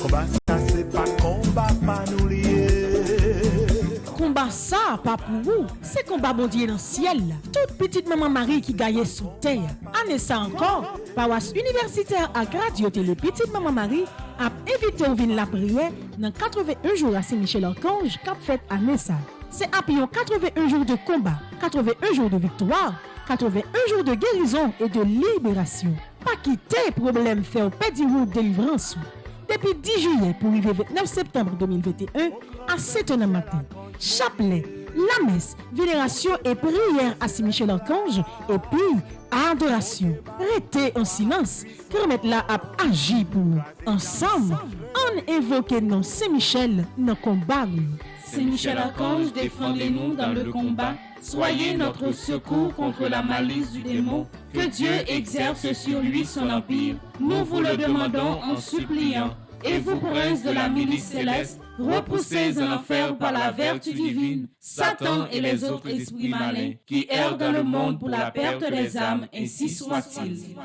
Combat ça c'est pas combat pas nous lier. Combat ça, pas pour vous, c'est combat bon Dieu dans le ciel. Toute petite maman Marie qui gagne sous terre. Année ça encore, paroisse universitaire à Radio Télé Petite Maman Marie a invité au vin la prière dans 81 jours à Saint-Michel-Archange qu'a fait année ça. C'est après 81 jours de combat, 81 jours de victoire, 81 jours de guérison et de libération. Pas quitter problème faire pédir ou délivrance. Depuis 10 juillet pour arriver 29 septembre 2021 à 7h du matin. Chapelet, la messe, vénération et prière à Saint-Michel-Archange et puis adoration. Restez en silence, permettre la à agir pour nous. Ensemble, on invoque non Saint-Michel dans combat. Saint-Michel-Archange, défendez-nous dans le combat. Soyez notre secours contre la malice du démon. Que Dieu exerce sur lui son empire. Nous vous le demandons en suppliant. Et vous, princes de la milice céleste, repoussez en enfer par la vertu divine Satan et les autres esprits malins qui errent dans le monde pour la perte des âmes, ainsi soit-il.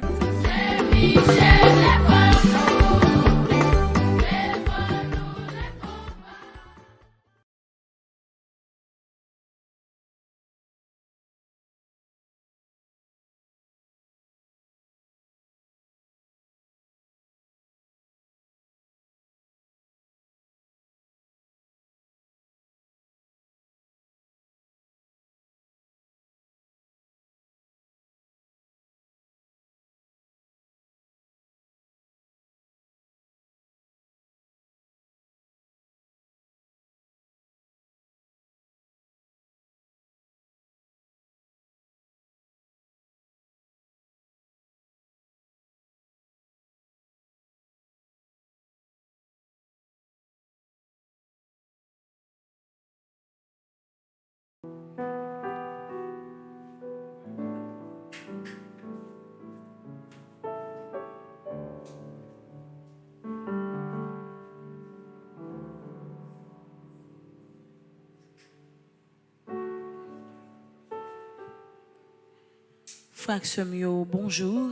Frère Mio, bonjour.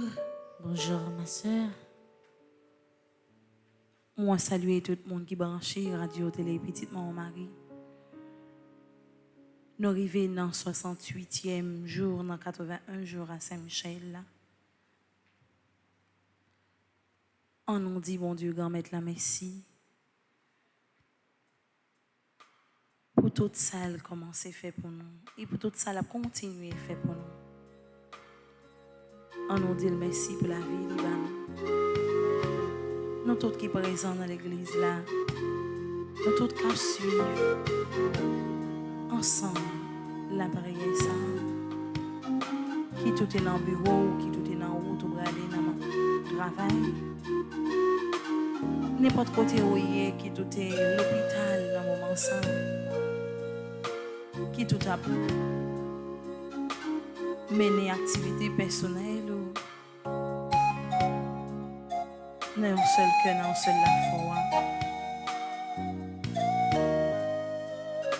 Bonjour ma soeur. Moi saluer tout le monde qui branche Radio Télé Petite Maman Marie. Nous arrivons dans le 68e jour, dans 81 jours à Saint-Michel. On nous dit, bon Dieu, grand maître la merci. Pour toute ça, comment c'est fait pour nous. Et pour toute ça, continuer fait pour nous. On nous dit merci pour la vie, Liban. Nous tous qui sommes présents dans l'église là, nous tous qui suivons ensemble la prière ça. Qui tout est dans le bureau, qui tout est dans la route, ou aller dans le travail. N'importe côté où il est, qui tout est à l'hôpital dans le moment ensemble. Qui tout a mener activité personnelle. Dans un seul cœur, dans un seul la foi.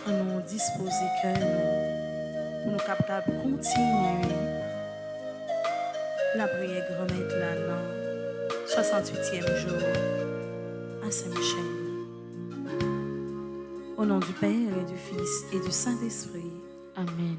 On nous dispose que nous, pour nous capables de continuer la prière grand maître là dans 68e jour à Saint-Michel. Au nom du Père et du Fils et du Saint-Esprit. Amen.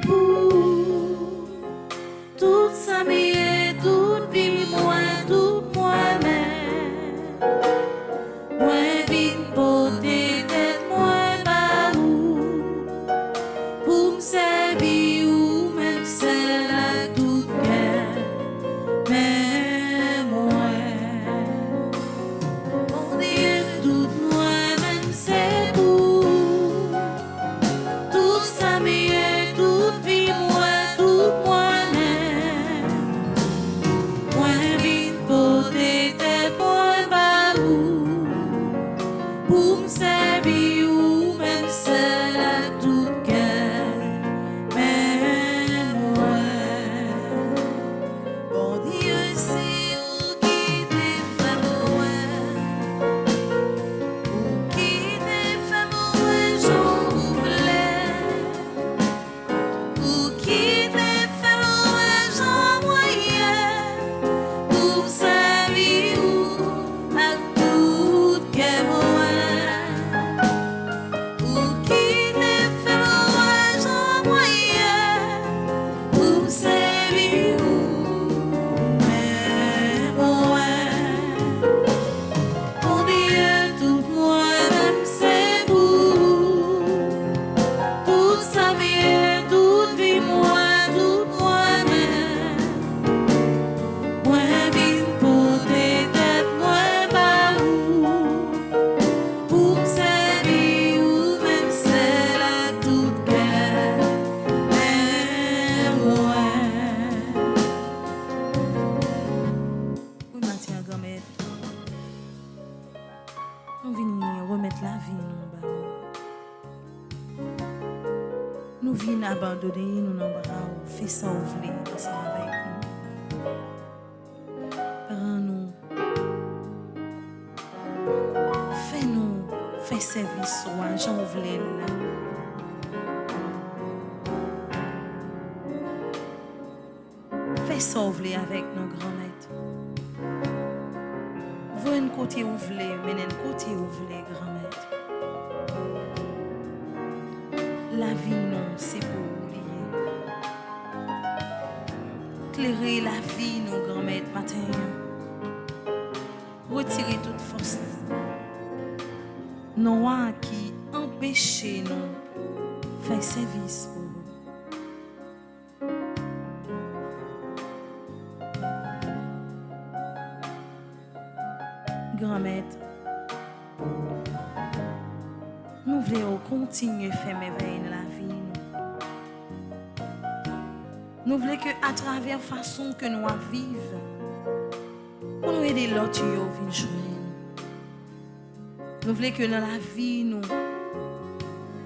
Pour Nous venons remettre la vie nous. Nous venons abandonner nous dans bras. Fais ça ouvrir ensemble avec nous. Prends-nous. Fais-nous. Fais service au Jean ouvrir là. Fais ça ouvrir avec nos grands-maîtres. Voyez un côté ouvrir, mais un côté ouvrir, grand-maître. La vie, non, c'est pour oublier. Clairer la vie, nos grand-maîtres, matin. Retirer toute force. Noir qui empêche nous faire service pour vous. Grand-maître, nous voulons continuer à faire merveille dans la vie. Nous voulons que à travers la façon que nous vivons, pour nous aider l'autre à venir joindre. Nous voulons que dans la vie, nous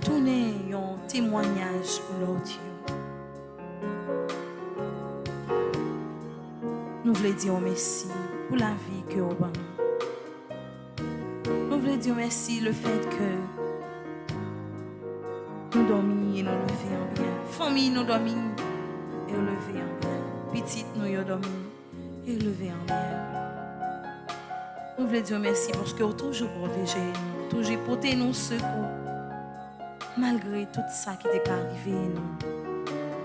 tournions un témoignage pour l'autre. Nous voulons dire merci pour la vie que nous avons. Nous voulons dire merci le fait que nous dormons et nous levons en bien. Famille nous dormons et nous levons en bien. Petite nous dormons et nous levons en bien. Nous voulons dire merci parce que vous toujours protégé nous, toujours porté nous secours. Malgré tout ça qui est arrivé nous,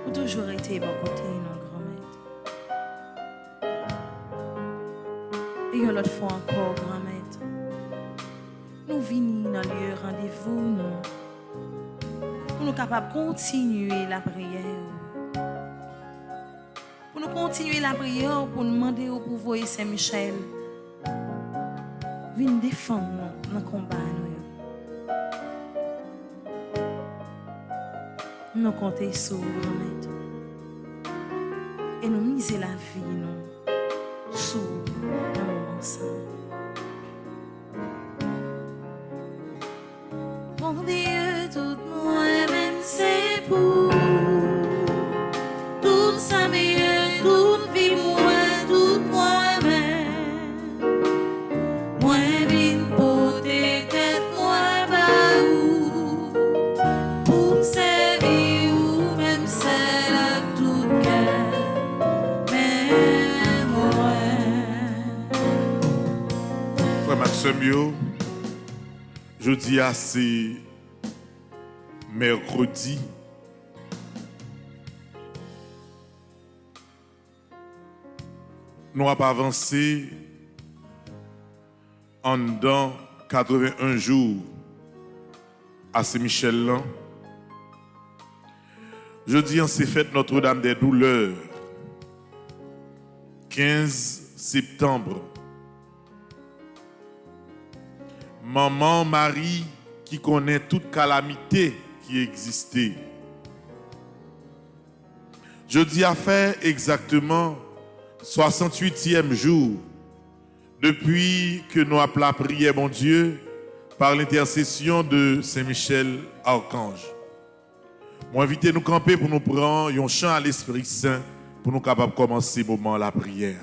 vous toujours été à bon côté nous, grand-maître. Et une autre fois encore, grand-maître. Nous venons dans le lieu rendez-vous, nous. Pour nous capables de continuer la prière. Pour nous continuer la prière, pour nous demander au pouvoir Saint-Michel. Venez défendre nous dans le combat. Nous comptons sur vous, grand-maître. Et nous miser la vie, nous, sur nous ensemble. Mon Dieu, tout moi-même, c'est pour toute sa meilleure, toute vie, moi, toute moi-même. Moi, vine pour tes têtes, moi, baou, pour servir ou même celle à tout cœur, même moi. Frère Maxime, je dis à c'est mercredi. Nous avons avancé en dedans 81 jours à Saint-Michel. Jeudi, on s'est fait Notre-Dame des Douleurs. 15 septembre. Maman Marie qui connaît toute calamité qui existait. Jeudi a fait exactement 68e jour depuis que nous avons la prière, mon Dieu, par l'intercession de Saint-Michel Archange. Moi, invitez nous camper pour nous prendre un chant à l'Esprit Saint pour nous capables de commencer le moment de la prière.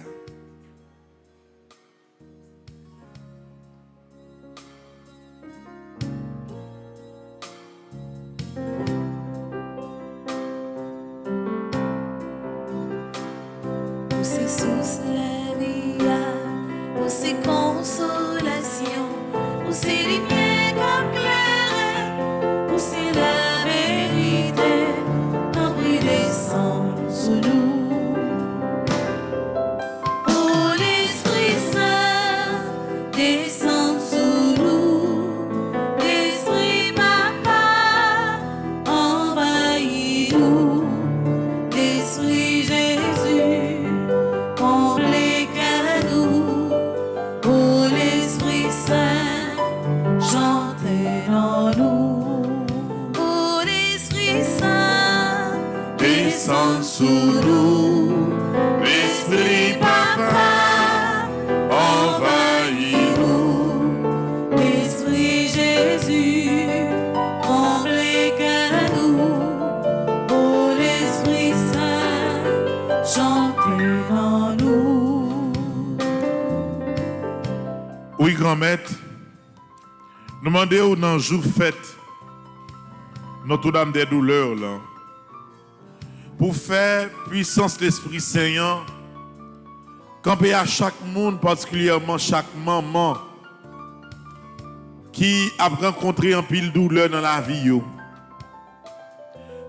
C'est sous la vie, c'est consolation, c'est lumière comme clair, c'est la vérité, notre vie descend sur nous. Oh, l'Esprit Saint descend sur nous, l'Esprit Papa envahit nous, l'Esprit Jésus. Les cadeaux, oh l'Esprit Saint, chantez en nous. Oh l'Esprit Saint, descend sur nous. L'Esprit Papa envahit nous. L'Esprit grand maître, nous demandons dans le jour fête, Notre-Dame des douleurs, là, pour faire puissance l'Esprit Saint, camper à chaque monde, particulièrement chaque maman, qui a rencontré un pile douleur dans la vie.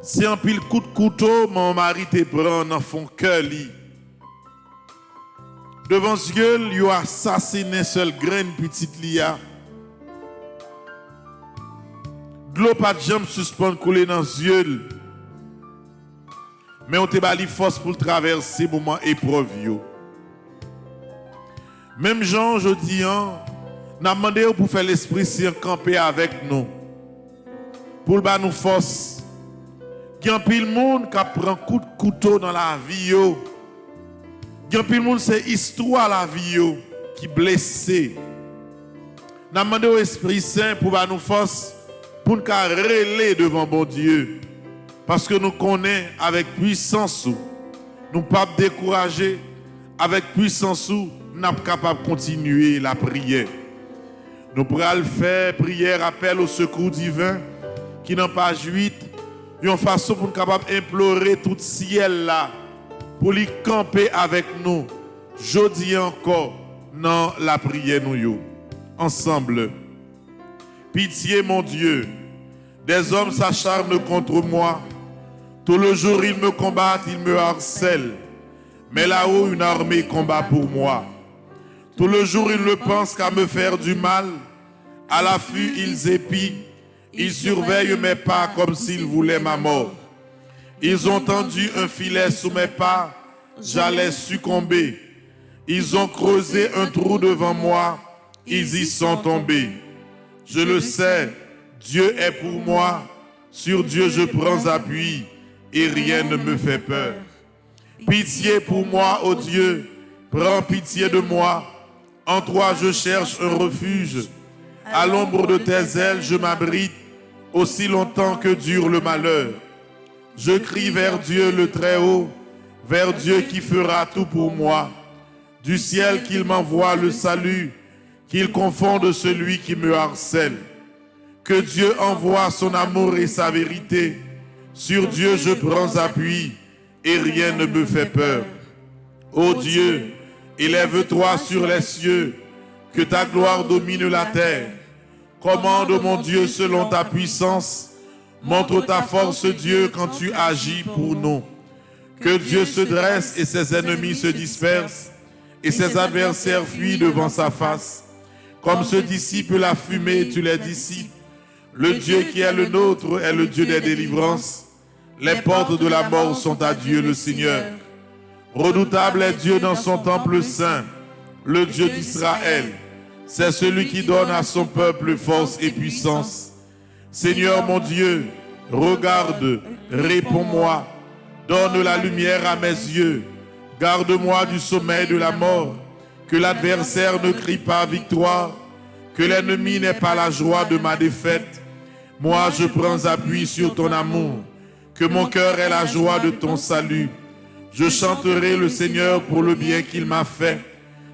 Si un pile coup de couteau, mon mari te prend dans son cœur. Devant ce gueule, il a assassiné seul graine petite lia. De l'eau pas de jambe suspend couler dans les yeux. Mais on te bali force pour traverser moment épreuve. Même Jean, je dis, n'a demandé pour faire l'Esprit Saint camper avec nous. Pour le nous force. Il y a un pile monde qui prend coup de couteau dans la vie. Il y a un pile monde c'est histoire la vie qui blessé. N'a demandé au Esprit Saint pour nous force pour nous relayer devant bon Dieu. Parce que nous connaissons avec puissance, nous ne pas décourager, avec puissance, nous sommes capables de continuer la prière. Nous pourrons faire prière, appel au secours divin, qui n'a pas 8, une façon pour nous capables d'implorer tout ciel là, pour lui camper avec nous, jeudi encore, dans la prière nous. Ensemble. Pitié mon Dieu, des hommes s'acharnent contre moi. Tout le jour ils me combattent, ils me harcèlent. Mais là-haut une armée combat pour moi. Tout le jour ils ne pensent qu'à me faire du mal. À l'affût ils épient. Ils surveillent mes pas comme s'ils voulaient ma mort. Ils ont tendu un filet sous mes pas. J'allais succomber. Ils ont creusé un trou devant moi. Ils y sont tombés. Je le sais, Dieu est pour moi. Sur Dieu je prends appui et rien ne me fait peur. Pitié pour moi, ô Dieu, prends pitié de moi. En toi je cherche un refuge. À l'ombre de tes ailes je m'abrite aussi longtemps que dure le malheur. Je crie vers Dieu le Très-Haut, vers Dieu qui fera tout pour moi. Du ciel qu'il m'envoie le salut, qu'il confonde celui qui me harcèle. Que Dieu envoie son amour et sa vérité. Sur Dieu je prends appui et rien ne me fait peur. Ô Dieu, élève-toi sur les cieux, que ta gloire domine la terre. Commande mon Dieu selon ta puissance. Montre ta force Dieu quand tu agis pour nous. Que Dieu se dresse et ses ennemis se dispersent et ses adversaires fuient devant sa face. Comme se dissipe la fumée, tu les dissipes. Le Dieu qui est le nôtre est le Dieu des délivrances. Les portes de la mort sont à Dieu le Seigneur. Redoutable est Dieu dans son temple saint, le Dieu d'Israël. C'est celui qui donne à son peuple force et puissance. Seigneur mon Dieu, regarde, réponds-moi. Donne la lumière à mes yeux. Garde-moi du sommeil de la mort. Que l'adversaire ne crie pas victoire. Que l'ennemi n'ait pas la joie de ma défaite. Moi, je prends appui sur ton amour. Que mon cœur ait la joie de ton salut. Je chanterai le Seigneur pour le bien qu'il m'a fait.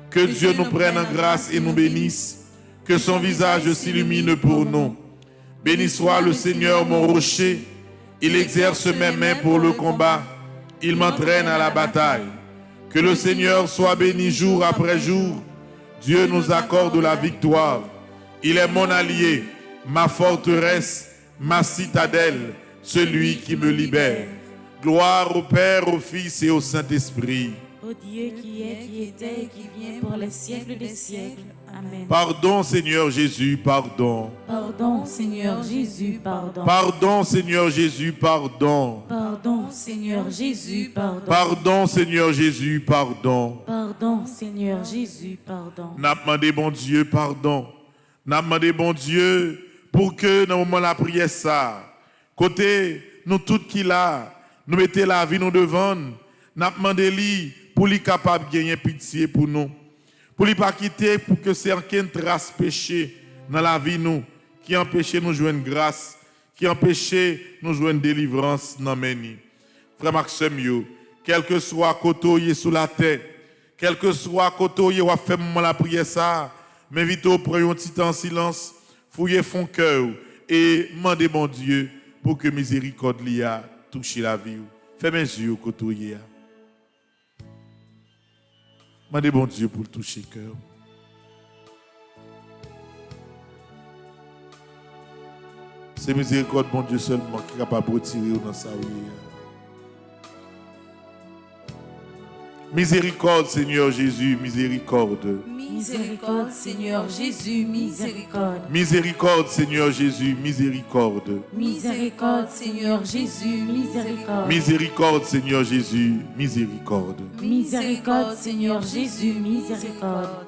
Que Dieu nous prenne en grâce et nous bénisse. Que son visage s'illumine pour nous. Béni soit le Seigneur mon rocher. Il exerce mes mains pour le combat. Il m'entraîne à la bataille. Que le Seigneur soit béni jour après jour. Dieu nous accorde la victoire. Il est mon allié, ma forteresse, ma citadelle, celui qui me libère. Gloire au Père, au Fils et au Saint-Esprit. Ô Dieu qui est, qui était et qui vient pour les siècles des siècles. Amen. Pardon, Seigneur Jésus, pardon. Pardon, Seigneur Jésus, pardon. Pardon, Seigneur Jésus, pardon. Pardon, Seigneur Jésus, pardon. Pardon, Seigneur Jésus, pardon. Pardon, Seigneur Jésus, pardon. N'a demandé, bon Dieu, pardon. N'a demandé, bon Dieu, pour que dans le moment de la prière, ça, côté nous tous qui là, nous mettons la vie nous devant, n'a demandé lui pour lui capable de gagner pitié pour nous. Pour lui pas quitter, pour que c'est aucune trace péché dans la vie nous, qui empêche nous joindre grâce, qui empêche nous joindre délivrance dans meni. Frère Maxime, quel que soit côté sous la terre, quel que soit côté où a fait moment la prière ça, M'invite au prendre un petit temps en silence, fouiller fond cœur et demander mon Dieu pour que miséricorde lui a touché la vie. Fais mes yeux côtoyer. Demandez mon Dieu pour toucher le cœur. C'est miséricorde, mon Dieu, seulement qui est capable de retirer dans sa vie. Miséricorde, Seigneur Jésus, miséricorde. Miséricorde, Seigneur Jésus, miséricorde. Miséricorde, Seigneur Jésus, miséricorde. Miséricorde, Seigneur Jésus, miséricorde. Miséricorde, Seigneur Jésus, miséricorde. Miséricorde, Seigneur Jésus, miséricorde.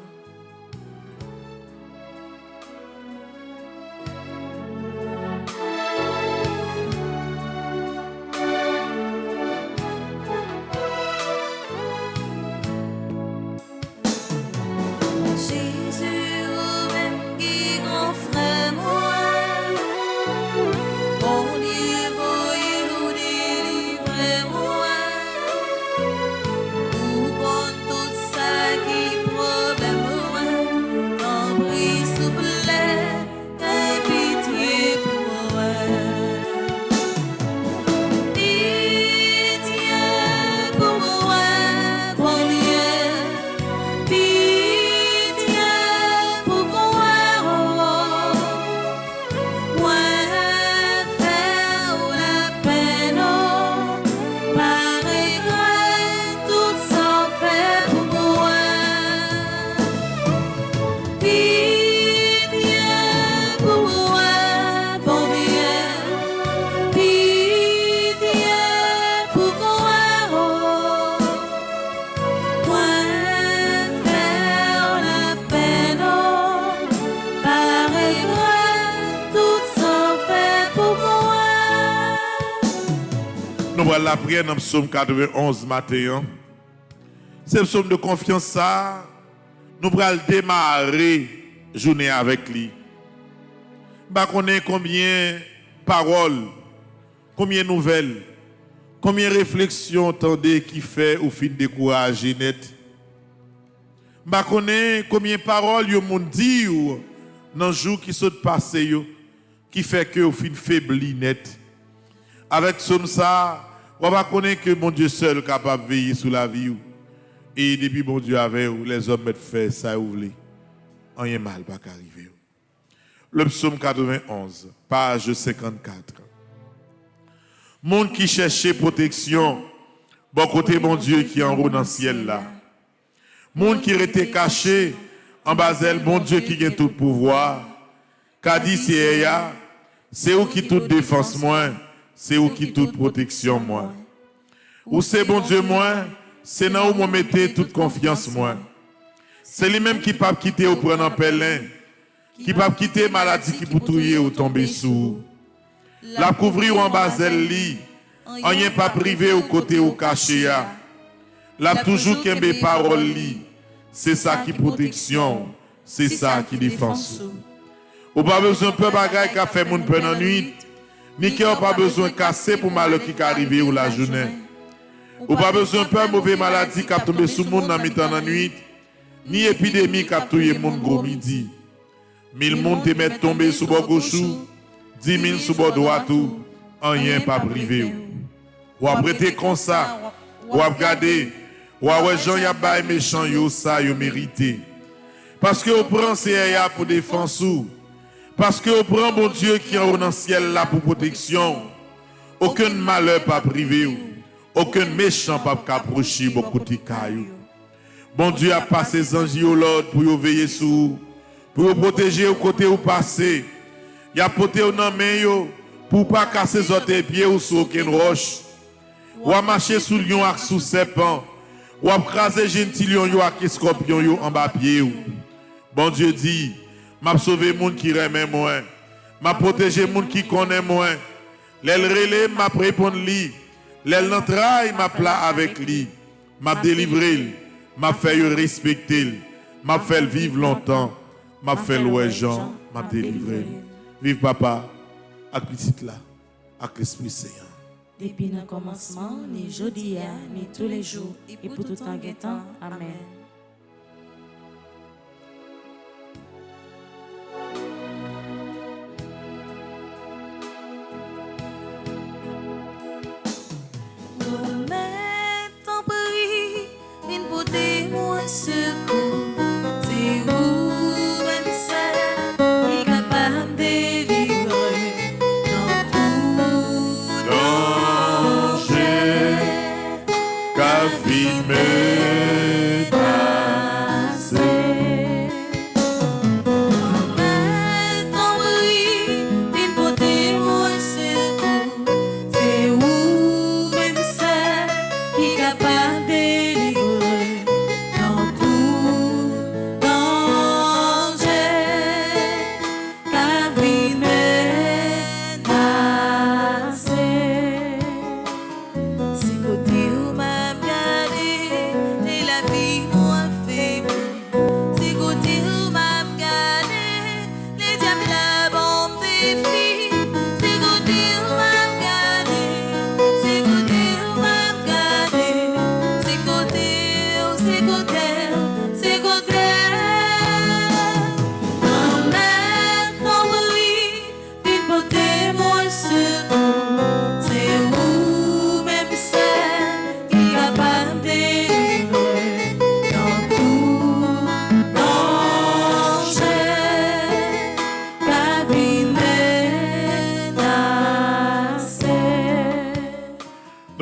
Nous allons la prière dans le psaume 91 matin. C'est le psaume de confiance ça. Nous allons démarrer la journée avec lui. Nous connaissons combien de paroles, combien de nouvelles, combien de réflexions entendez qui fait ou fin décourager net. Nous connaissons combien de paroles vous m'ont dit dans le jour qui sont passés qui fait que vous fin faibli net. Avec ça, on va connaître que mon Dieu seul est capable de veiller sur la vie. Et depuis mon Dieu avec vous, les hommes mettent fait ça ou voulez. Rien mal pas arriver. Le psaume 91, page 54. Monde qui cherchait protection, bon côté mon Dieu qui est en haut dans le ciel là. Monde qui était caché, en bas d'elle, mon Dieu qui a tout pouvoir. Qu'a dit c'est où qui toute défense moins. C'est où qui toute protection moi. Ou c'est bon Dieu moi, c'est là où moi mettez toute confiance moi. C'est lui-même qui pas quitter au prendre en pèlerin, qui pas quitter maladie qui pour touiller ou tomber sous. La couvrir en bas elle lit, rien pas privé au côté ou caché a. La toujours qu'aimé parole lit, c'est ça qui protection, c'est ça qui défense. Ou pas besoin de peu bagaille qui a fait mon peine en nuit. Ni qui n'a pas besoin de casser pour malheur qui arrive ou la journée. Ou pas besoin de peur mauvaise maladie qui a tombé sous le monde dans la nuit. Ni épidémie qui a tué le monde gros midi. 1000 monde te mettent tomber sous bord gauche, 10 000 sous bord droit tout, rien pas privé. Ou après t'es comme ça, ou à regarder, ou à ouais gens y a bail méchant yo ça yo mérité. Parce que on prend ces pour défense ou. Parce que on prend mon Dieu qui est dans le ciel là pour protection. Aucun malheur pas privé. Aucun méchant pas approcher beaucoup de cailloux. Bon Dieu a passé ses anges au Lord pour veiller sur vous, pour vous protéger au côté où passer. Il a porté au nom main pour pas casser votre pieds ou sur aucune roche. Ou à marcher sous lion et sous serpent. Ou à craser gentil lion et scorpion en bas pied. Bon Dieu dit m'a sauvé monde qui remet moi, m'a protégé monde qui connaît moi. L'elle relève m'a répondre lui, l'elle n'entraille m'a plat avec lui, m'a délivré, m'a fait respecter, m'a fait vivre longtemps, m'a fait louer Jean, m'a délivré. Vive papa, avec petite là, avec l'Esprit Saint. Depuis le commencement, ni jeudi, ni tous les jours, et pour tout temps. Amen.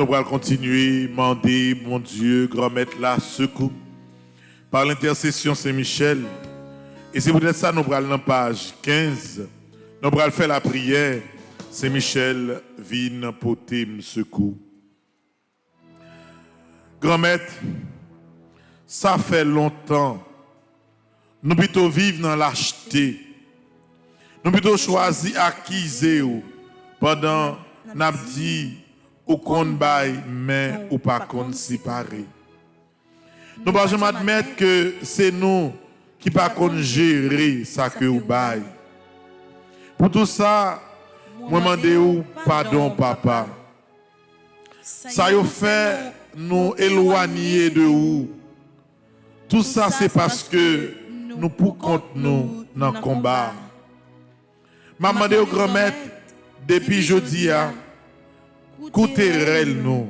Nous allons continuer, demander, mon Dieu, grand-maître, la secours. Par l'intercession Saint-Michel. Et c'est peut-être ça, nous allons dans la page 15. Nous allons faire la prière. Saint-Michel, vigne, poté, secours. Grand-maître, ça fait longtemps. Nous plutôt vivre dans lâcheté. Nous plutôt choisir acquiser pendant n'a dit ou qu'on bail mais ou pas qu'on séparer. Nous pas jamais admettre que c'est nous qui pas qu'on gérer ça que ou bail. Pour tout ça, moi demandez ou pardon papa. Ça y fait nous éloigner de vous. Tout ça c'est parce que nous pour compte nous dans le combat. Maman de grand-mère depuis jeudi a coûté nous.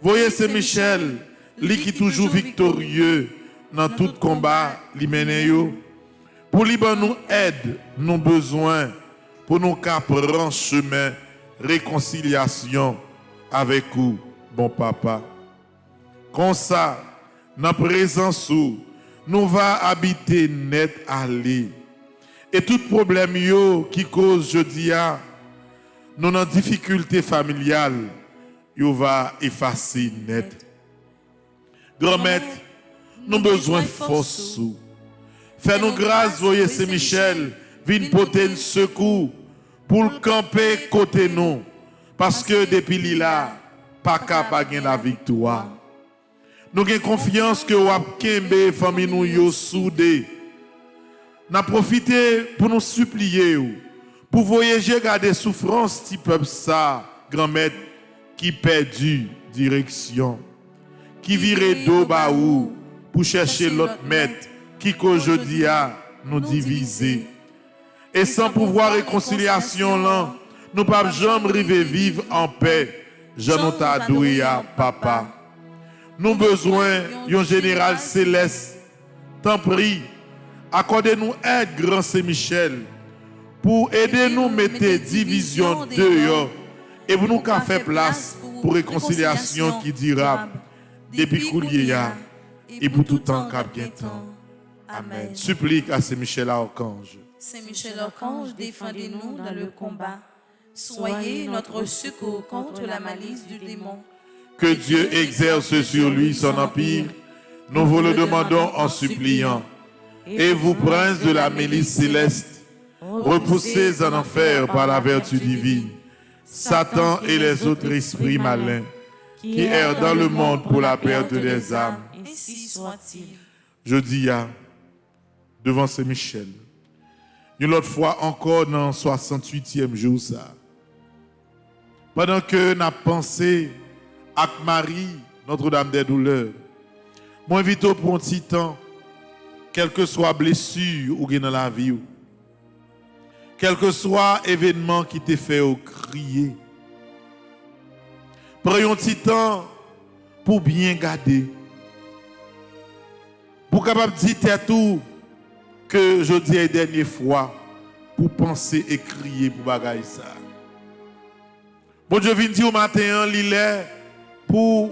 Voyez c'est Michel, lui qui toujours victorieux dans tout combat, li mène yo. Pour lui nous aide, nous besoin pour nous prendre chemin réconciliation avec vous, bon papa. Comme ça, dans présence où nous va habiter net aller. Et tout problème yo qui cause jeudi a nous dans difficulté familiale, yo va effacer net. Grand-mère, nous besoin force sous. Fais-nous grâce, voyez Saint-Michel, vin porter secours pour le camper côté nous. Parce que depuis là, pas capable de la victoire. Nous avons confiance que nous avons famille nous yo soudé. Nous avons profité pour nous supplier, pour voyager garder souffrance du peuple ça, grand-mère, qui perdu direction, qui virait dos baou pour chercher l'autre maître, qui qu'aujourd'hui a nous diviser. Et sans pouvoir réconciliation là, nous ne pouvons pas jamais vivre en paix. Je nous t'adoué à papa. Nous avons besoin d'un général céleste. T'en prie, accordez-nous aide, grand Saint-Michel, pour aider nous à mettre division dehors et pour nous faire place pour réconciliation qui durable depuis Kouliya et pour tout temps qu'à bien temps. Amen. Supplique à Saint-Michel Archange. Saint-Michel Archange, défendez-nous dans le combat. Soyez notre secours contre la malice du démon. Que Dieu exerce sur lui son empire, nous vous le demandons en suppliant. Et vous, princes de la milice céleste, repoussez en enfer par la vertu divine Satan et les autres esprits malins qui errent dans le monde pour la perte des âmes. Ainsi soit-il. Je dis devant Saint-Michel, une autre fois encore dans le 68e jour, ça. Pendant que nous pensé à Marie, Notre-Dame des douleurs, moi invite pour un petit temps, quelle que soit blessure ou dans la vie, quel que soit événement qui te fait crier, prenons un petit temps pour bien garder, pour capable dire tout que je dis la dernière fois, pour penser et crier pour bagaille ça. Bon Dieu vient dire au matin, il est pour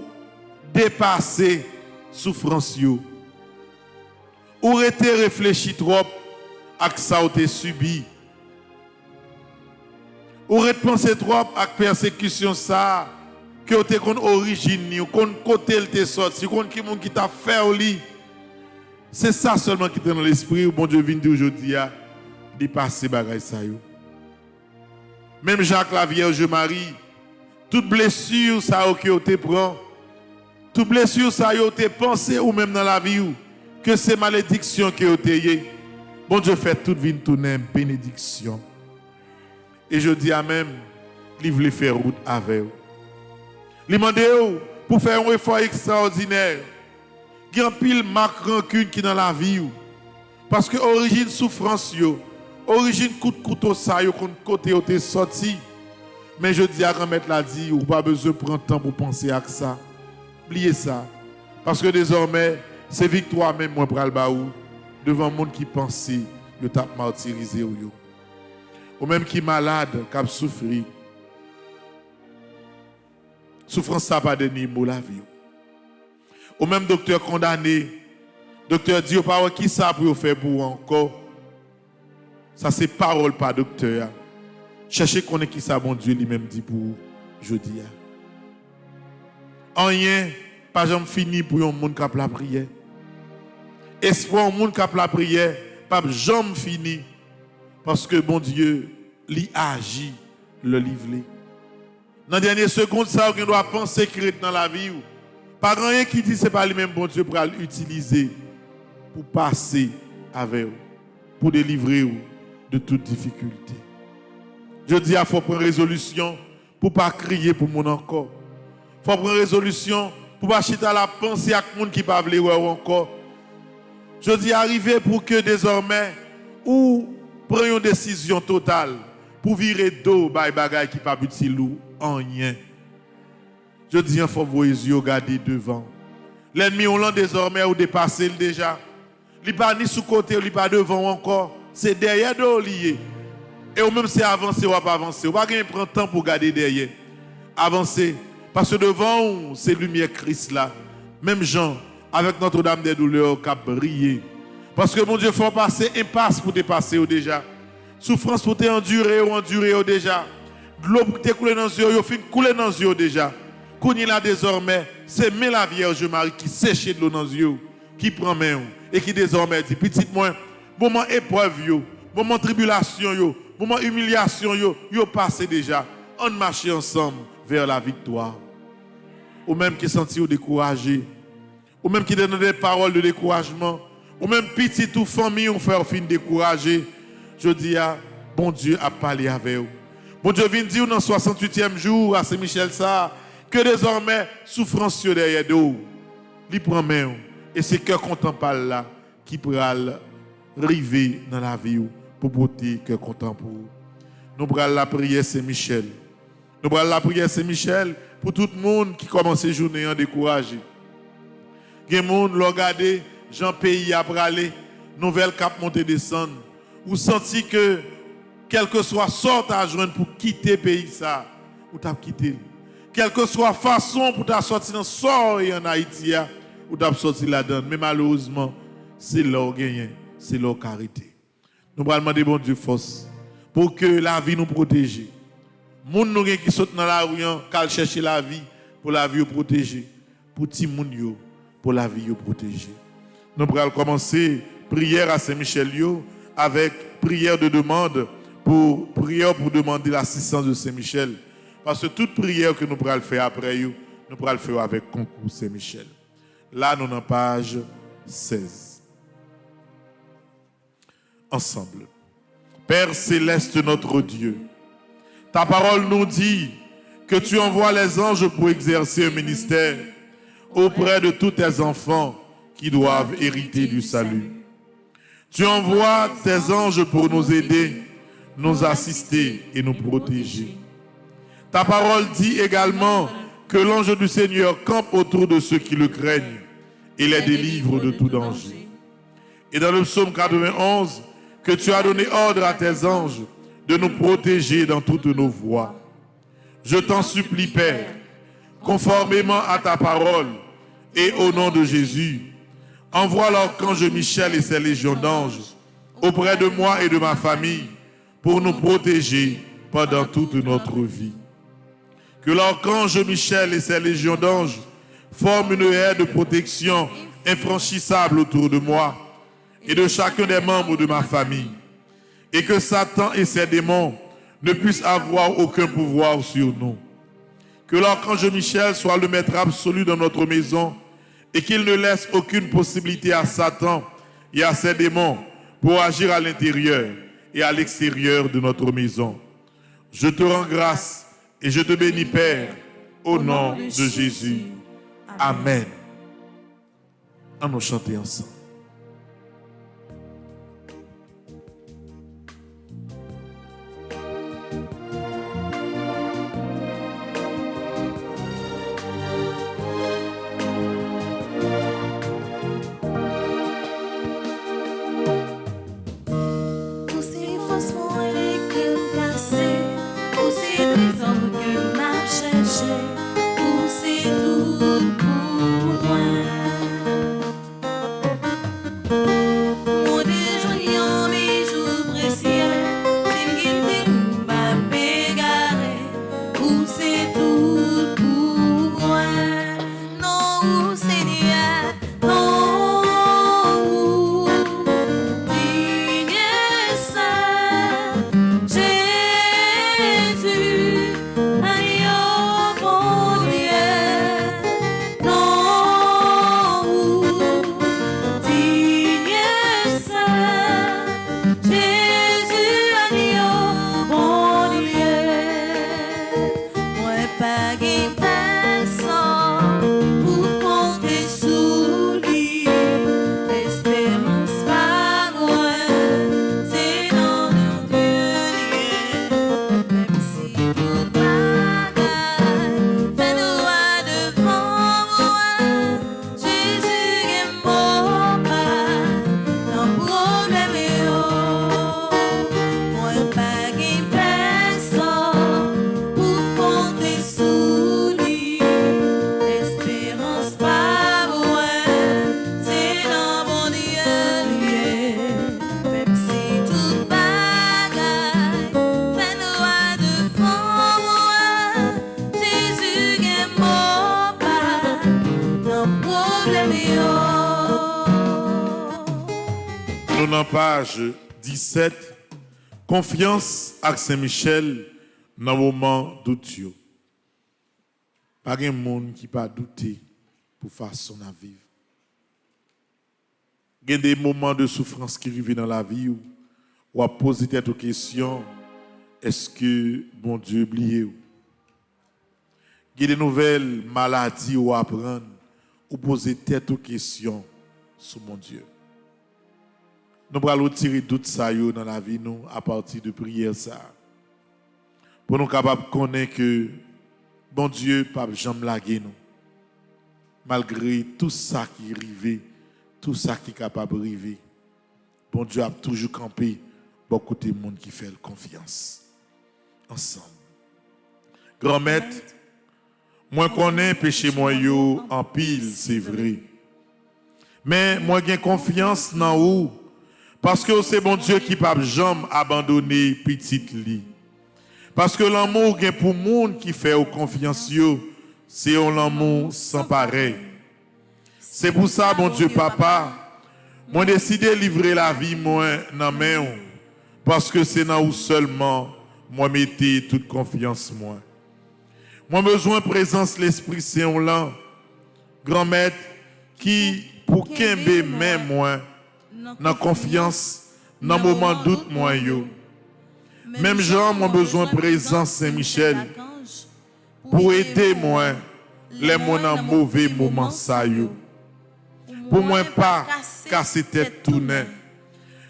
dépasser souffrance yo. Ou été réfléchi trop à ça ou t'es subi. Ou penser trop à persécution ça que t'es kon origine ni kon côté elle t'es sorti, kon qui moun qui t'a fait au lit. C'est ça seulement qui est dans l'esprit. Bon Dieu vient dire aujourd'hui à dépasser bagaille ça yo. Même Jacques la Vierge Marie, toute blessure ça que te prend, toute blessure ça yo te pensé ou même dans la vie ou que c'est malédiction que te yé. Bon Dieu fait toute vie tourner bénédiction. Et je dis à même, il veut faire route avec vous. Il demande pour faire un effort extraordinaire. Il y a un pile marque rancune qui dans la vie. Parce que origine souffrance, origine coup de couteau, ça, côté où tu sorti. Mais je dis à grand-mère l'a dit, ou pas besoin de prendre temps pour penser à ça. Oubliez ça. Parce que désormais, c'est victoire même moi pour le baou devant le monde qui pensait que tu as martyrisé. Ou même qui est malade, qui a souffert. Souffrance ça pas de mot la vie. Ou même docteur condamné, docteur dit pas qui ça pour faire pour encore. Ça c'est parole pas docteur. Cherchez qu'on est qui ça bon Dieu lui-même dit pour jeudi. Rien pas jamais fini pour un monde qui a la prière. Espoir un monde qui a la prière pas jamais fini parce que bon Dieu lui agit le livre. Dans la dernière seconde, ça, on doit penser créer dans la vie. Pas rien qui dit que ce n'est pas lui-même bon Dieu pour l'utiliser, pour passer avec vous, pour délivrer vous de toute difficulté. Je dis qu'il faut prendre résolution pour ne pas crier pour mon encore. Il faut prendre résolution pour ne pas chiter à la pensée à monde qui ne peut pas encore. Je dis arriver pour que désormais, ou prenions une décision totale pour virer d'eau par les bagages qui ne sont pas utiles en rien. Je dis, il faut vos yeux regarder devant. L'ennemi, on l'a désormais ou dépassé déjà. Il n'est pas ni sous côté, il n'est pas devant encore. C'est derrière d'eau lié. Et ou même c'est avancer ou pas avancer. On va pas prendre temps pour garder derrière. Avancer. Parce que devant, c'est lumière Christ là. Même Jean, avec Notre-Dame des douleurs, qui a brillé. Parce que mon Dieu, il faut passer impasse pour te passer déjà. Souffrance pour te endurer ou déjà. De l'eau pour te couler dans les yeux, il faut couler dans les yeux déjà. Qu'on y là désormais, c'est la Vierge Marie qui sèche de l'eau dans les yeux, qui prend main et qui désormais dit, petit moi, moment épreuve, moment tribulation, moment humiliation, yo passé déjà. On marche ensemble vers la victoire. Ou même qui senti découragé, ou même qui donne des paroles de découragement, ou même petit ou famille ou frère fin découragé. Je dis à bon Dieu a parlé avec vous. Bon Dieu vient dire dans le 68e jour à Saint-Michel ça que désormais souffrance sur derrière d'eau. Il prend main et c'est cœur content par là qui pourra arriver dans la vie pour porter cœur content pour vous. Nous prenons la prière Saint-Michel. Nous prenons la prière Saint-Michel pour tout le monde qui commence la journée en découragé. Il y a des gens qui regardent Jean Pays après aller, nouvelle cap monter descendre. Ou senti que quel que soit sorte à joindre pour quitter le pays ça, ou t'as quitté. Quelle que soit façon pour t'as sorti dans sort en Haïti, ou t'as sorti là-dedans. Mais malheureusement, c'est leur gain, c'est leur carité. Nous allons demander bon Dieu force pour que la vie nous protège. Les gens qui sont dans la rue, qui cherchent la vie, pour la vie protéger. Pour les gens, pour la vie protéger. Nous allons commencer prière à Saint-Michel avec prière de demande pour demander l'assistance de Saint-Michel. Parce que toute prière que nous pourrons faire après, nous pourrons le faire avec concours Saint-Michel. Là, nous sommes en page 16. Ensemble. Père céleste, notre Dieu, ta parole nous dit que tu envoies les anges pour exercer un ministère auprès de tous tes enfants qui doivent hériter du salut. Tu envoies tes anges pour nous aider, nous assister et nous protéger. Ta parole dit également que l'ange du Seigneur campe autour de ceux qui le craignent et les délivre de tout danger. Et dans le psaume 91, que tu as donné ordre à tes anges de nous protéger dans toutes nos voies. Je t'en supplie, Père, conformément à ta parole et au nom de Jésus, envoie l'archange Michel et ses légions d'anges auprès de moi et de ma famille pour nous protéger pendant toute notre vie. Que l'archange Michel et ses légions d'anges forment une aire de protection infranchissable autour de moi et de chacun des membres de ma famille. Et que Satan et ses démons ne puissent avoir aucun pouvoir sur nous. Que l'archange Michel soit le maître absolu dans notre maison et qu'il ne laisse aucune possibilité à Satan et à ses démons pour agir à l'intérieur et à l'extérieur de notre maison. Je te rends grâce et je te bénis, Père, au nom de Jésus. Amen. Allons chanter ensemble. Pour ces trésors que m'a cherché, pour page 17, confiance avec Saint-Michel dans le moment douteux. Pas de monde qui pas douter pour faire son vie. Il y a des moments de souffrance qui arrivent dans la vie où on a posé cette question, est-ce que bon Dieu oublié? Il y a des nouvelles maladies ou apprendre ou poser cette question sur mon Dieu. Nous allons retirer tout ça dans la vie nous à partir de prière ça. Pour nous capables de connaître que bon Dieu pas jamais laguer nous. Malgré tout ça qui arrive, tout ça qui est capable de arriver. Bon Dieu a toujours campé beaucoup de monde qui fait confiance. Ensemble. Grand maître, moi connais péché moi yo en pile, c'est vrai. Mais moi j'ai confiance dans vous parce que c'est bon Dieu qui pas jamais abandonner petite li. Parce que l'amour est pour monde qui fait confiance yo, c'est un amour sans pareil. C'est pour ça bon Dieu papa, moi décidé de livrer la vie moi dans main parce que c'est dans vous seulement moi mettez toute confiance moi. Moi besoin présence l'Esprit Saint là, grand maître qui pour kembe même moi dans confiance dans moment doute moi yo. Même Jean moi besoin présence Saint-Michel pour aider moi les mon en mauvais moment ça yo. Pour moi pas casser tête tourner.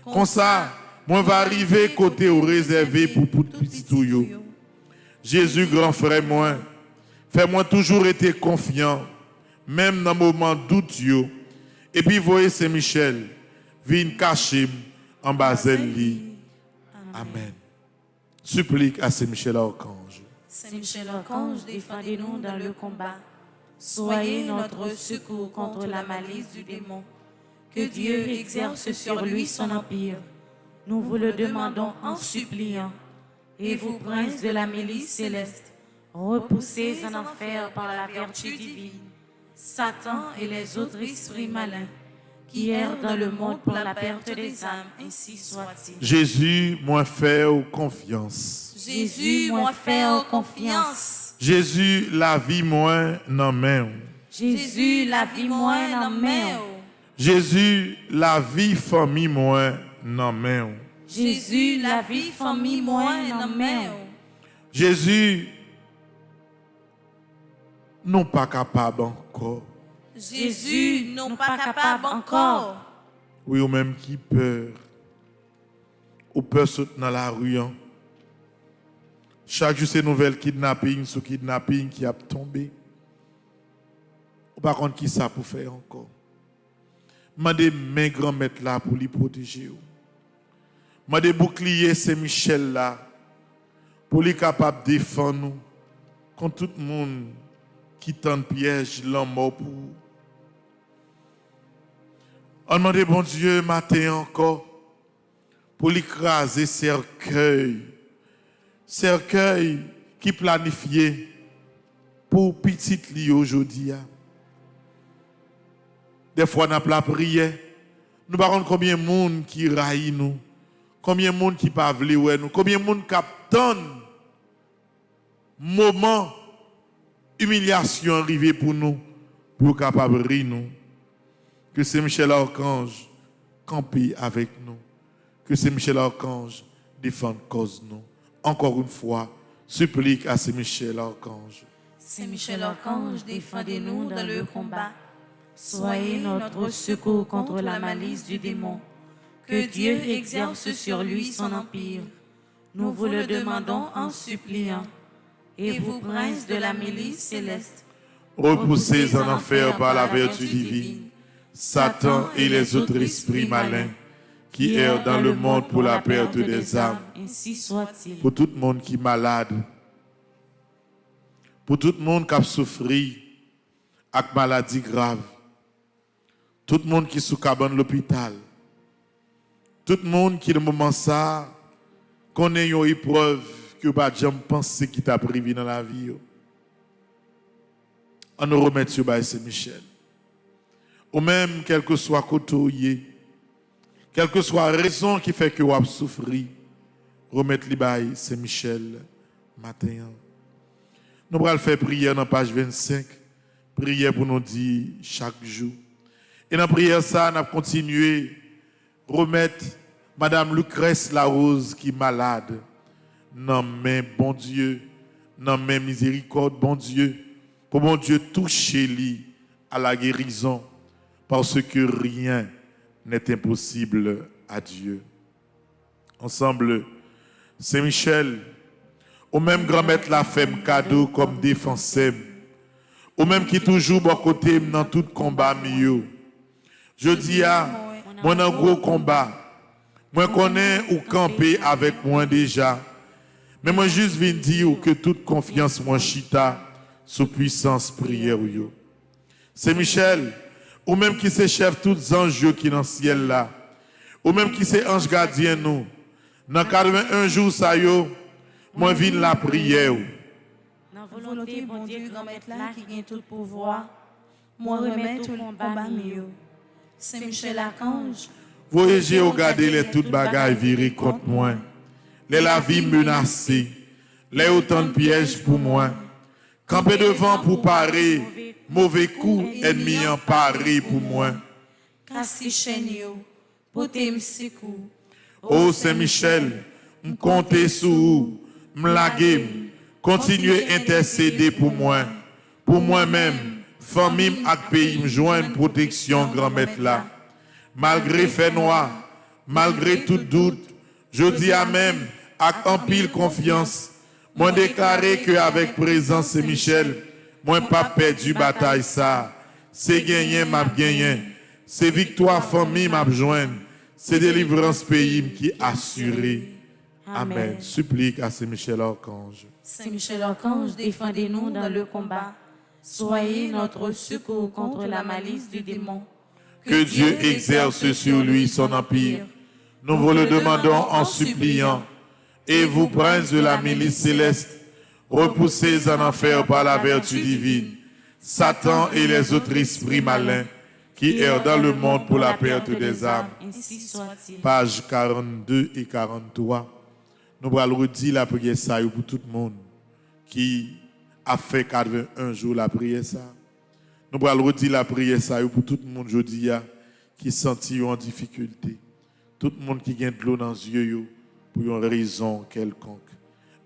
Comme ça moi va arriver côté au réservé pour petit tout yo. Jésus grand frère moi, fais-moi toujours être confiant même dans moment doute yo. Et puis voyez Saint-Michel vient cacher en bas li. Amen. Supplique à Saint-Michel Archange. Saint-Michel Archange, défendez-nous dans le combat. Soyez notre secours contre la malice du démon. Que Dieu exerce sur lui son empire. Nous vous le demandons en suppliant. Et vous, princes de la milice céleste, repoussez en enfer par la vertu divine Satan et les autres esprits malins qui errent dans le monde pour la perte des âmes, ainsi soit-il. Jésus, moi faire confiance. Jésus, moi faire confiance. Jésus, la vie moi non main. Jésus, la vie moi non main. Jésus, la vie famille moi non main. Jésus, la vie famille moi non main. Jésus, non pas capable encore. Jésus, non pas capable encore. Oui, ou même qui peur. Ou peur sauter dans la rue. Chaque jour, c'est nouvelle kidnapping sous kidnapping qui a tombé. Ou par contre, qui ça pour faire encore? Mandez mes grands maîtres là pour les protéger. Mandez bouclier Saint-Michel là pour les capables de défendre nous contre tout le monde qui tente piège l'homme mort pour. On demande bon Dieu matin encore pour l'écraser cercueil qui planifié pour petite li aujourd'hui. Des fois on a la prière, nous parlons combien de monde qui raille nous, combien de monde qui pas vle nous, combien de monde qui attend moment humiliation arrivée pour nous pour capable rire nous. Que Saint-Michel Archange campe avec nous. Que Saint-Michel Archange défende cause nous. Encore une fois, supplique à Saint-Michel Archange. Saint-Michel Archange, défendez-nous dans le combat. Soyez notre secours contre la malice du démon. Que Dieu exerce sur lui son empire. Nous vous le demandons en suppliant. Et vous, princes de la milice céleste, repoussez en enfer par la vertu divine Satan et les autres esprits malins qui errent dans le monde pour la perte des âmes. Ainsi soit-il. Pour tout le monde qui est malade, pour tout le monde qui a souffert avec maladie grave, tout le monde qui est sous cabane l'hôpital, tout le monde qui, le moment ça, connaît une épreuve que pas jamais pensé qui t'a privé dans la vie. On nous remet sur Saint-Michel. Ou même, quel que soit côté, Quelle que soit la raison qui fait que vous souffrez, remettre l'Ibaï Saint-Michel matin. Nous allons faire prière dans la page 25. Prière pour nous dire chaque jour. Et dans la prière, ça, nous allons continuer à remettre Madame Lucrèce Larose qui est malade. Non, mais bon Dieu, non, mais miséricorde, bon Dieu, pour bon Dieu toucher lui à la guérison, parce que rien n'est impossible à Dieu. Ensemble, Saint-Michel, ou même grand-mère la fait cadeau comme défenseur, ou même qui toujours bon côté dans tout combat mieux. Je dis à moi dans gros combat, moi connais ou camper avec moi déjà, mais moi juste viens dire que toute confiance moi chita sous puissance prière yo. Saint-Michel, ou même qui c'est chef tous anges qui dans le ciel là, ou même qui c'est ange gardien nous, dans 81 jours ça yo, moi viens la prière. Dans volonté, bon Dieu, grand-mère là qui gagne tout pouvoir, moi remettre tout le combat mieux. Saint-Michel Archange, Voyagez au garder les toutes bagailles virées contre moi. Les la vie menacée, les autant de pièges pour moi. Camper devant pour parer, mauvais coup, ennemi emparé pour moi. Cassi chaîne yo, portez m'secours. Oh Saint-Michel, m'comptez sur vous, m'laguez, continuez à intercéder pour moi. Pour moi-même, famille et pays, m'joindre protection grand-mère là. Malgré fait noir, malgré tout doute, je dis à même, avec en pile confiance, moi déclaré qu'avec présence Saint-Michel, moi pas perdu bataille ça. C'est gagné, m'a gagné. C'est victoire famille m'a joindre. C'est délivrance pays qui assuré. Amen. Supplique à Saint-Michel Archange. Saint-Michel Archange, défendez-nous dans le combat. Soyez notre secours contre la malice du démon. Que Dieu exerce sur lui son empire. Nous vous le demandons en suppliant. Et vous, princes de la milice céleste, repoussez en enfer par la vertu divine Satan et les autres esprits malins qui errent dans le monde pour la perte des âmes. Ainsi soit-il. Pages 42 et 43. Nous allons redire la prière ça pour tout le monde qui a fait 81 jours la prière ça. Nous allons redire la prière ça pour tout le monde aujourd'hui qui sentit en difficulté. Tout le monde qui gagne de l'eau dans les yeux pour une raison quelconque.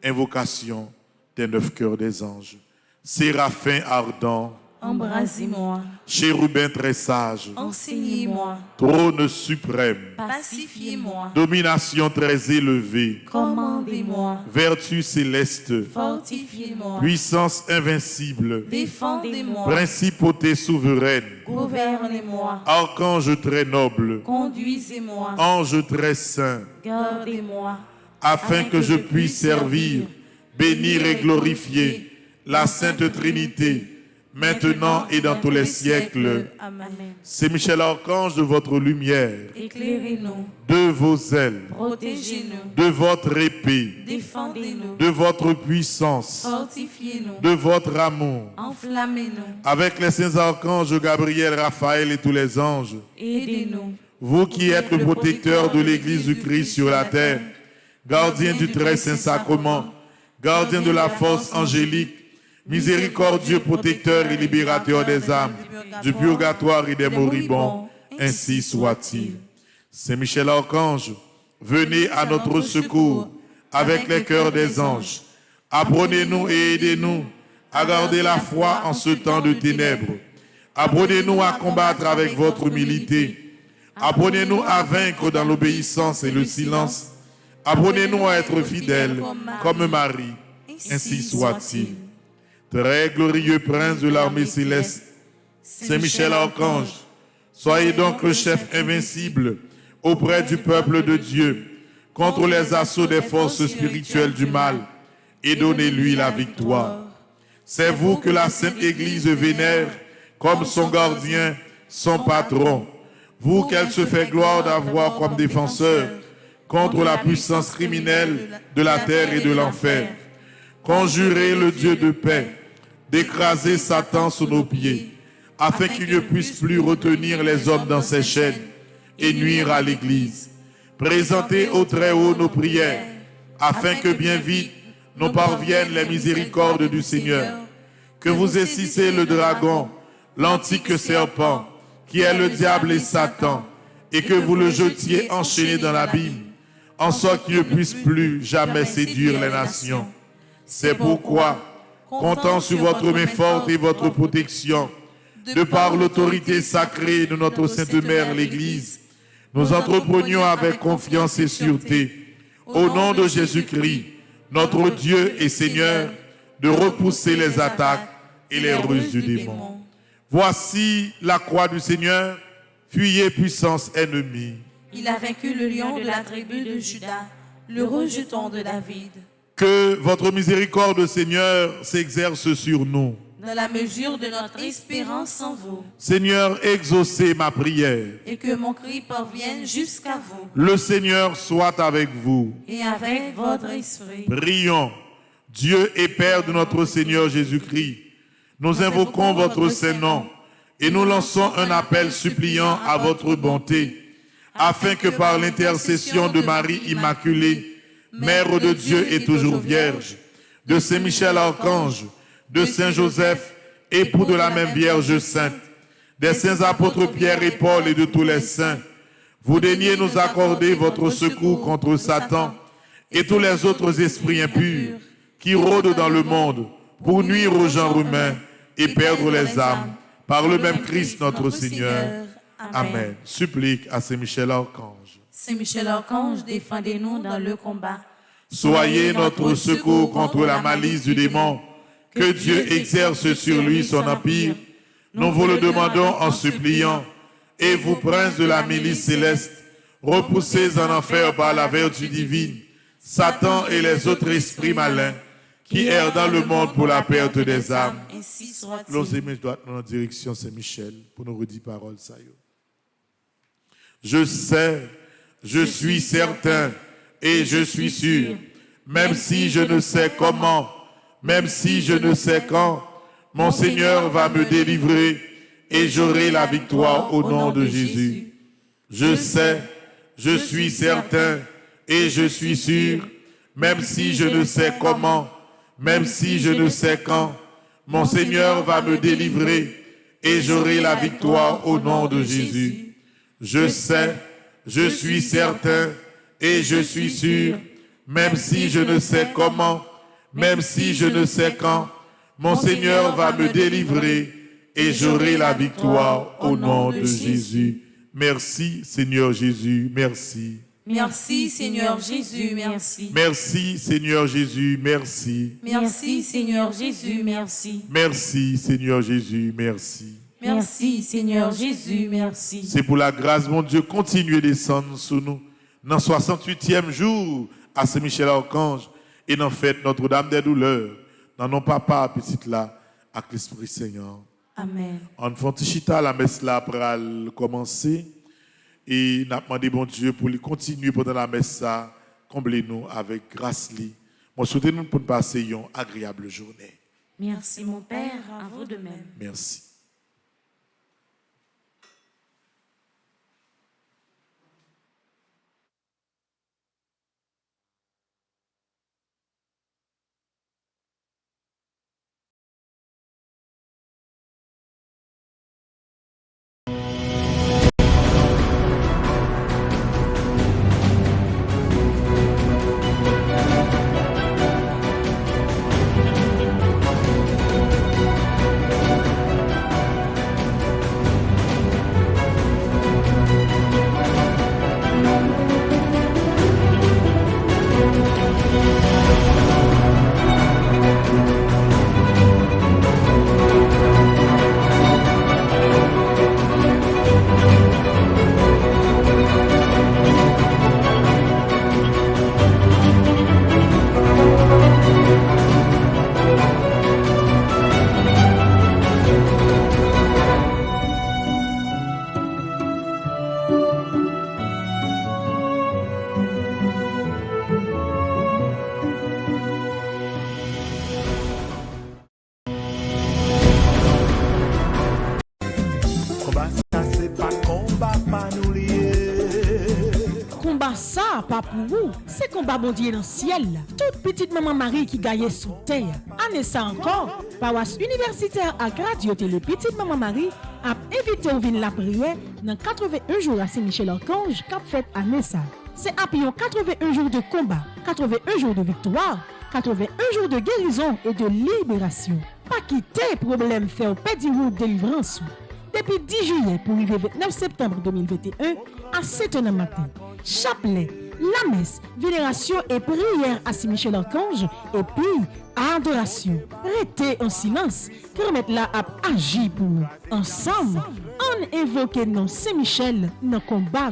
Invocation des 9 cœurs des anges. Séraphin ardent, Embrasez-moi, chérubin très sage, enseignez-moi, trône suprême, pacifiez-moi, domination très élevée, commandez-moi, vertu céleste, fortifiez-moi, puissance invincible, défendez-moi, principauté souveraine, gouvernez-moi, archange très noble, conduisez-moi, ange très saint, gardez-moi, afin que je puisse servir, bénir et glorifier la Sainte Trinité, maintenant et dans tous les siècles. Amen. C'est Michel Archange de votre lumière, Éclairez-nous, de vos ailes, protégez-nous, de votre épée, défendez-nous, de votre puissance, fortifiez-nous, de votre amour, enflammez-nous, avec les saints archanges Gabriel, Raphaël et tous les anges, aidez-nous, vous qui êtes le protecteur de l'Église du Christ sur la terre, gardien du très saint sacrement, gardien de la force angélique, miséricordieux protecteur et libérateur des âmes, du purgatoire et des moribonds, ainsi soit-il. Saint Michel Archange, venez à notre secours avec les cœurs des anges. Apprenez-nous et aidez-nous à garder la foi en ce temps de ténèbres. Apprenez-nous à combattre avec votre humilité. Apprenez-nous à vaincre dans l'obéissance et le silence. Apprenez-nous à être fidèles comme Marie, ainsi soit-il. Très glorieux prince de l'armée céleste, Saint Michel Archange, soyez donc le chef invincible auprès du peuple de Dieu contre les assauts des forces spirituelles du mal et donnez-lui la victoire. C'est vous que la Sainte Église vénère comme son gardien, son patron. Vous qu'elle se fait gloire d'avoir comme défenseur contre la puissance criminelle de la terre et de l'enfer. Conjurez le Dieu de paix d'écraser Satan sous nos pieds, afin qu'il ne puisse plus retenir les hommes dans ses chaînes. et nuire à l'Église. Présentez au Très-Haut nos prières, afin que bien vite nous parviennent les miséricordes du Seigneur. Que vous essicez le dragon, l'antique serpent, qui est le diable et Satan, et que vous le jetiez enchaîné dans l'abîme, en sorte qu'il ne puisse plus jamais séduire les nations. C'est pourquoi, comptant sur votre main forte et votre protection, de par l'autorité sacrée de notre Sainte Mère l'Église, nous entreprenions avec confiance et sûreté, au nom de Jésus-Christ, notre Dieu et Seigneur, de repousser les attaques et les ruses du démon. Voici la croix du Seigneur, fuyez puissance ennemie. Il a vaincu le lion de la tribu de Juda, le rejeton de David. Que votre miséricorde, Seigneur, s'exerce sur nous. Dans la mesure de notre espérance en vous. Seigneur, exaucez ma prière. Et que mon cri parvienne jusqu'à vous. Le Seigneur soit avec vous. Et avec votre esprit. Prions. Dieu et Père de notre Seigneur Jésus-Christ, nous invoquons votre Saint-Nom et nous lançons un appel suppliant à votre bonté, afin que par l'intercession de Marie Immaculée, Mère de Dieu et toujours Vierge, de Saint Michel Archange, de Saint Joseph, époux de la même Vierge Sainte, des saints apôtres Pierre et Paul et de tous les saints, vous daigniez nous accorder votre secours contre Satan et tous les autres esprits impurs qui rôdent dans le monde pour nuire aux gens humains et perdre les âmes par le même Christ notre Seigneur. Amen. Supplique à Saint Michel Archange. Saint Michel Archange, défendez-nous dans le combat. Soyez notre secours contre la malice du démon. Que Dieu exerce sur lui son empire. Nous vous le demandons en suppliant. Et vous, princes de la milice céleste, repoussez en enfer par la vertu divine Satan et les autres esprits malins qui errent dans le monde pour la perte des âmes. Ainsi soit-il. L'os aimé doit en direction Saint-Michel pour nous redire parole ça. Je sais, je suis certain et je suis sûr, même si je ne sais comment, même si je ne sais quand, mon Seigneur va me délivrer et j'aurai la victoire au nom de Jésus. Je sais, je suis certain et je suis sûr, même si je ne sais comment, même si je ne sais quand, mon Seigneur va me délivrer et j'aurai la victoire au nom de Jésus. Je sais, je suis certain et je suis sûr, même si je ne sais comment, même si je ne sais quand, mon Seigneur va me délivrer et j'aurai la victoire au nom de Jésus. Merci Seigneur Jésus, merci. Merci Seigneur Jésus, merci. Merci Seigneur Jésus, merci. Merci Seigneur Jésus, merci. Merci Seigneur Jésus, merci. Merci Seigneur Jésus, merci. C'est pour la grâce, mon Dieu, continuez de descendre sur nous. Dans le 68e jour, à Saint-Michel-Archange, et dans fête Notre-Dame des Douleurs, dans nos papas, petite là, avec l'Esprit Seigneur. Amen. En Fontichita, la messe là pour commencer. Et nous avons demandé, bon Dieu, pour continuer pendant la messe ça, comblez-nous avec grâce. Moi, souhaitez-nous pour passer une agréable journée. Merci mon Père, à vous de même. Merci. ça, pas pour vous. C'est combat bon Dieu dans le ciel. Toute petite maman Marie qui gagne sous terre. Année ça encore, paroisse universitaire à Radio Télé Petite Maman Marie a invité au vin la prière dans 81 jours à Saint-Michel-Archange qu'a fait année ça. C'est après 81 jours de combat, 81 jours de victoire, 81 jours de guérison et de libération. Pas quitter problème faire pédi route délivrance. Depuis 10 juillet pour arriver 29 septembre 2021 à 7h du matin. Chapelet, la messe, vénération et prière à Saint-Michel-Archange et puis adoration. Restez en silence, permettre là à agir pour nous. Ensemble, on évoque non Saint-Michel dans le combat.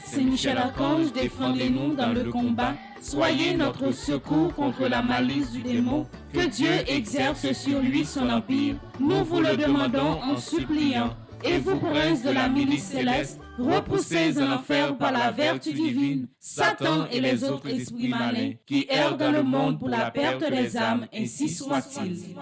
Saint-Michel-Archange, défendez-nous dans le combat. Soyez notre secours contre la malice du démon. Que Dieu exerce sur lui son empire. Nous vous le demandons en suppliant. Et vous, princes de la milice céleste, repoussez en enfer par la vertu divine Satan et les autres esprits malins qui errent dans le monde pour la perte des âmes, ainsi soit-il.